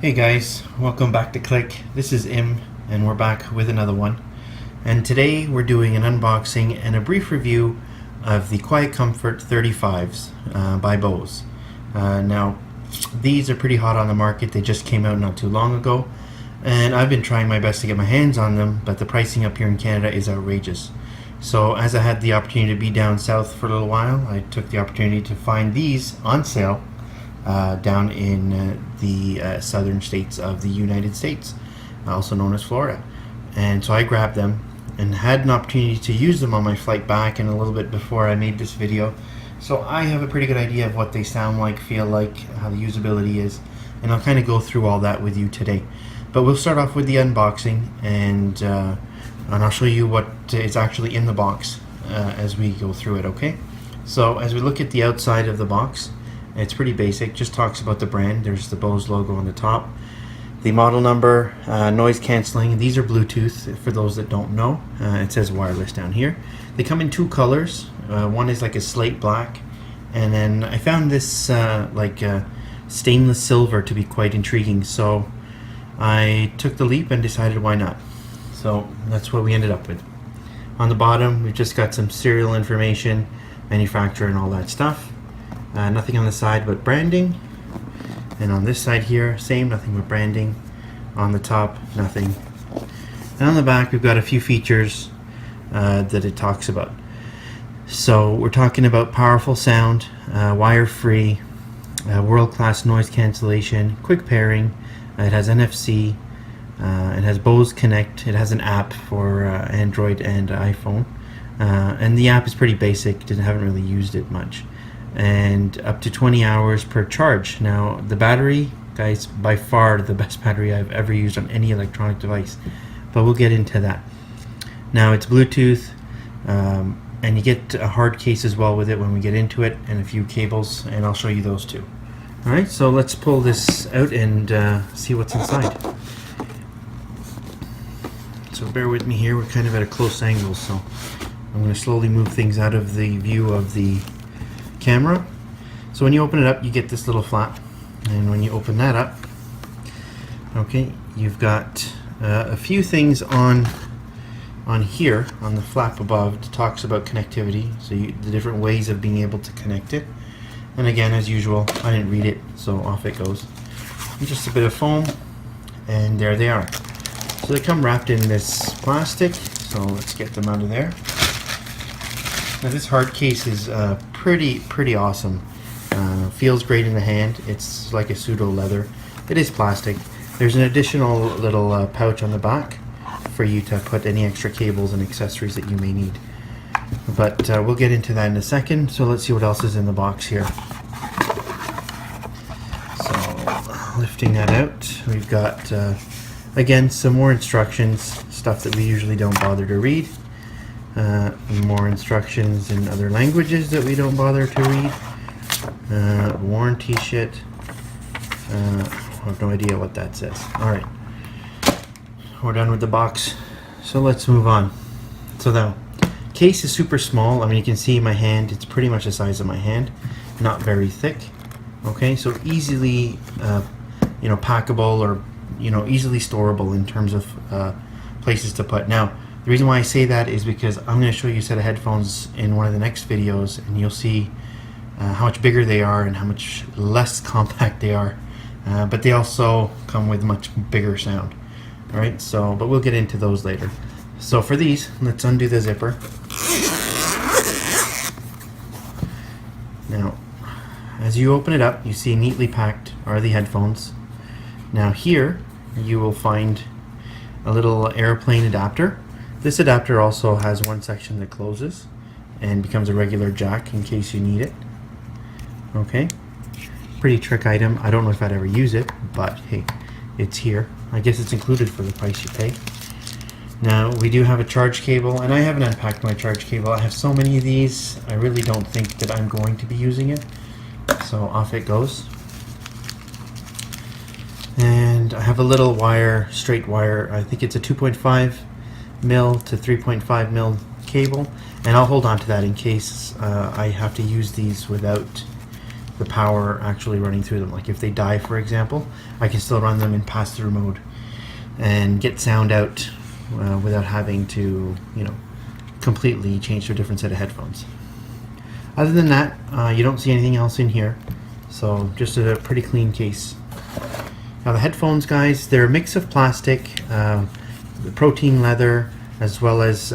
Hey guys, welcome back to Click. This is Im, and we're back with another one. And today we're doing an unboxing and a brief review of the Quiet Comfort 35s by Bose. Now, these are pretty hot on the market. They just came out not too long ago, and I've been trying my best to get my hands on them, but the pricing up here in Canada is outrageous. So as I had the opportunity to be down south for a little while, I took the opportunity to find these on sale down in the southern states of the United States, also known as Florida. And so I grabbed them and had an opportunity to use them on my flight back and a little bit before I made this video. So I have a pretty good idea of what they sound like, feel like, how the usability is, and I'll kind of go through all that with you today. But we'll start off with the unboxing, and I'll show you what is actually in the box as we go through it, okay? So as we look at the outside of the box, it's pretty basic, just talks about the brand. There's the Bose logo on the top, the model number, noise cancelling. These are Bluetooth for those that don't know. It says wireless down here. They come in two colors. One is like a slate black, and then I found this stainless silver to be quite intriguing, so I took the leap and decided why not. So that's what we ended up with. On the bottom we've just got some serial information, manufacturer, and all that stuff. Nothing on the side but branding, and on this side here, same, nothing but branding. On the top, nothing. And on the back, we've got a few features that it talks about. So we're talking about powerful sound, wire-free, world-class noise cancellation, quick pairing. It has NFC. It has Bose Connect. It has an app for Android and iPhone, and the app is pretty basic. Haven't really used it much. And up to 20 hours per charge. Now the battery, guys, by far the best battery I've ever used on any electronic device, but we'll get into that. Now it's Bluetooth, and you get a hard case as well with it when we get into it, and a few cables, and I'll show you those too. Alright, so let's pull this out and see what's inside. So bear with me here, we're kind of at a close angle, so I'm going to slowly move things out of the view of the camera. So when you open it up, you get this little flap, and when you open that up, okay, you've got a few things on here on the flap above. It talks about connectivity, so the different ways of being able to connect it. And again, as usual, I didn't read it, so off it goes. And just a bit of foam, and there they are. So they come wrapped in this plastic, so let's get them out of there. Now this hard case is pretty awesome. Feels great in the hand. It's like a pseudo leather. It is plastic. There's an additional little pouch on the back for you to put any extra cables and accessories that you may need. But we'll get into that in a second. So let's see what else is in the box here. So lifting that out, we've got again some more instructions, stuff that we usually don't bother to read. More instructions in other languages that we don't bother to read. Warranty shit. I have no idea what that says. Alright, we're done with the box, so let's move on. So the case is super small. I mean, you can see my hand, it's pretty much the size of my hand, not very thick. Okay, so easily packable, or easily storable in terms of places to put. Now the reason why I say that is because I'm going to show you a set of headphones in one of the next videos, and you'll see how much bigger they are and how much less compact they are, but they also come with much bigger sound. Alright, so, but we'll get into those later. So for these, let's undo the zipper. Now, as you open it up, you see neatly packed are the headphones. Now here, you will find a little airplane adapter. This adapter also has one section that closes and becomes a regular jack in case you need it. Okay, pretty trick item. I don't know if I'd ever use it, but hey, it's here. I guess it's included for the price you pay. Now we do have a charge cable, and I haven't unpacked my charge cable. I have so many of these, I really don't think that I'm going to be using it. So off it goes. And I have a little wire, straight wire. I think it's a 2.5 mil to 3.5 mil cable, and I'll hold on to that in case I have to use these without the power actually running through them. Like if they die, for example, I can still run them in pass-through mode and get sound out without having to, completely change to a different set of headphones. Other than that, you don't see anything else in here, so just a pretty clean case. Now the headphones, guys, they're a mix of plastic, protein leather, as well as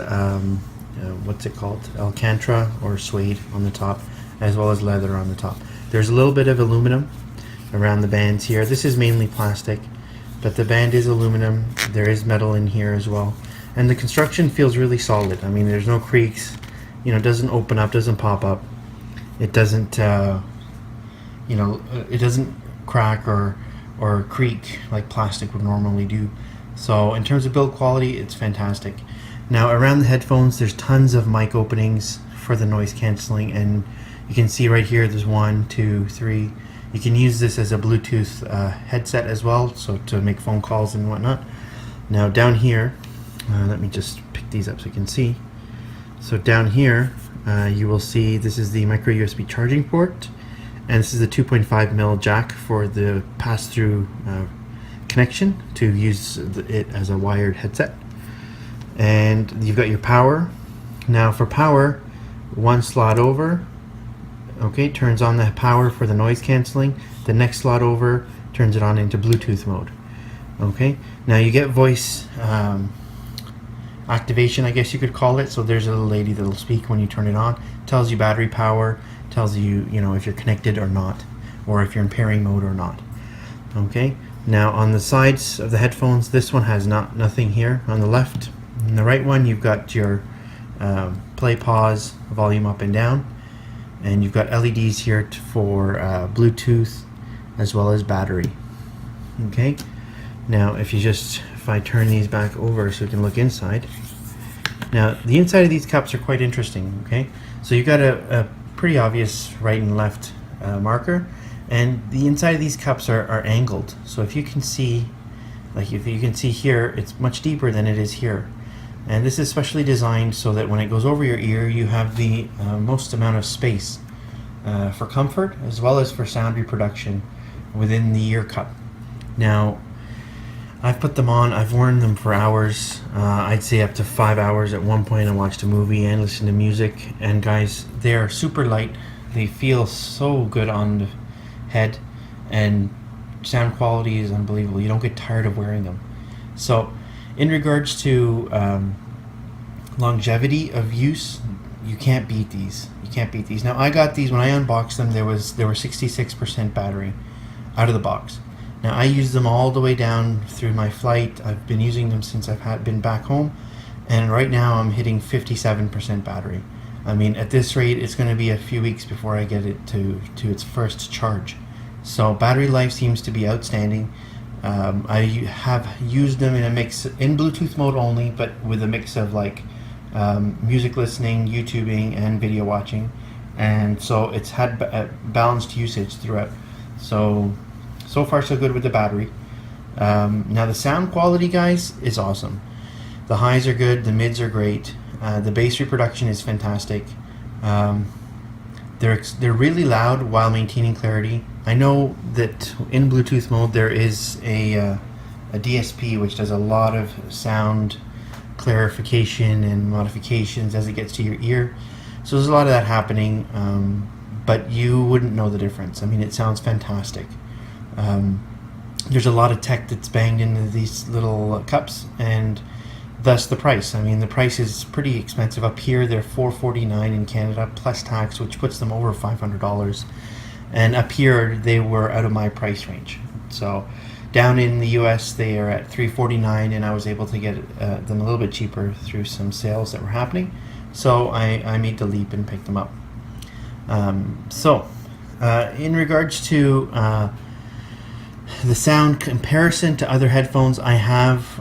what's it called, Alcantara or suede on the top, as well as leather on the top. There's a little bit of aluminum around the bands here. This is mainly plastic, but the band is aluminum. There is metal in here as well, and the construction feels really solid. I mean, there's no creaks, it doesn't open up, doesn't pop up, it doesn't it doesn't crack or creak like plastic would normally do. So in terms of build quality, it's fantastic. Now around the headphones, there's tons of mic openings for the noise cancelling, and you can see right here there's 1, 2, 3. You can use this as a Bluetooth headset as well, so to make phone calls and whatnot. Now down here, let me just pick these up so you can see. So down here, you will see this is the micro USB charging port, and this is the 2.5mm jack for the pass-through connection to use it as a wired headset. And you've got your power. Now for power, one slot over, okay, turns on the power for the noise cancelling. The next slot over turns it on into Bluetooth mode. Okay, now you get voice activation, I guess you could call it. So there's a little lady that'll speak when you turn it on. Tells you battery power, tells you, if you're connected or not, or if you're in pairing mode or not. Okay, now on the sides of the headphones, this one has nothing here. On the left and the right one, you've got your play, pause, volume up and down, and you've got LEDs here for Bluetooth as well as battery. Okay, now if I turn these back over so we can look inside. Now the inside of these cups are quite interesting. Okay, so you've got a pretty obvious right and left marker, and the inside of these cups are angled. So if you can see, here, it's much deeper than it is here. And this is specially designed so that when it goes over your ear, you have the most amount of space for comfort as well as for sound reproduction within the ear cup. Now, I've put them on, I've worn them for hours, I'd say up to 5 hours. At one point I watched a movie and listened to music, and guys, they are super light. They feel so good on the head, and sound quality is unbelievable. You don't get tired of wearing them. So in regards to longevity of use, you can't beat these. You can't beat these. Now I got these when I unboxed them. They were 66% battery out of the box. Now I used them all the way down through my flight. I've been using them since I've been back home, and right now I'm hitting 57% battery. I mean, at this rate, it's going to be a few weeks before I get it to its first charge. So battery life seems to be outstanding. I have used them in a mix, in Bluetooth mode only, but with a mix of music listening, YouTubing, and video watching, and so it's had balanced usage throughout. So far so good with the battery. Now the sound quality, guys, is awesome. The highs are good, the mids are great, the bass reproduction is fantastic. They're really loud while maintaining clarity. I know that in Bluetooth mode there is a DSP which does a lot of sound clarification and modifications as it gets to your ear. So there's a lot of that happening, but you wouldn't know the difference. I mean, it sounds fantastic. There's a lot of tech that's banged into these little cups, and thus the price. I mean, the price is pretty expensive. Up here they're $449 in Canada plus tax, which puts them over $500, and up here they were out of my price range. So down in the US they are at $349, and I was able to get them a little bit cheaper through some sales that were happening, so I made the leap and picked them up. In regards to the sound comparison to other headphones, I have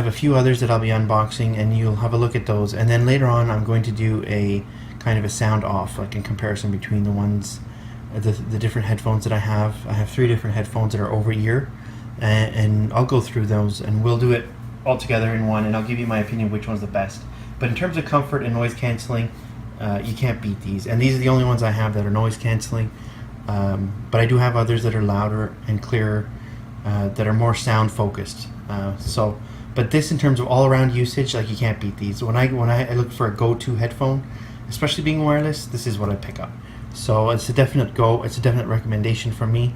a few others that I'll be unboxing, and you'll have a look at those. And then later on, I'm going to do a kind of a sound off, like in comparison between the ones, the different headphones that I have. I have 3 different headphones that are over ear, and I'll go through those, and we'll do it all together in one, and I'll give you my opinion of which one's the best. But in terms of comfort and noise canceling, you can't beat these, and these are the only ones I have that are noise canceling. but I do have others that are louder and clearer, that are more sound focused. But this, in terms of all around usage, like, you can't beat these. When I look for a go-to headphone, especially being wireless, this is what I pick up. So it's a definite go. It's a definite recommendation from me.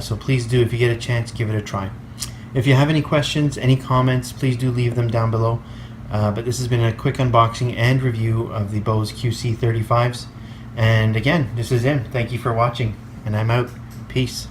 So please do, if you get a chance, give it a try. If you have any questions, any comments, please do leave them down below. But this has been a quick unboxing and review of the Bose QC35s. And again, this is Im. Thank you for watching, and I'm out. Peace.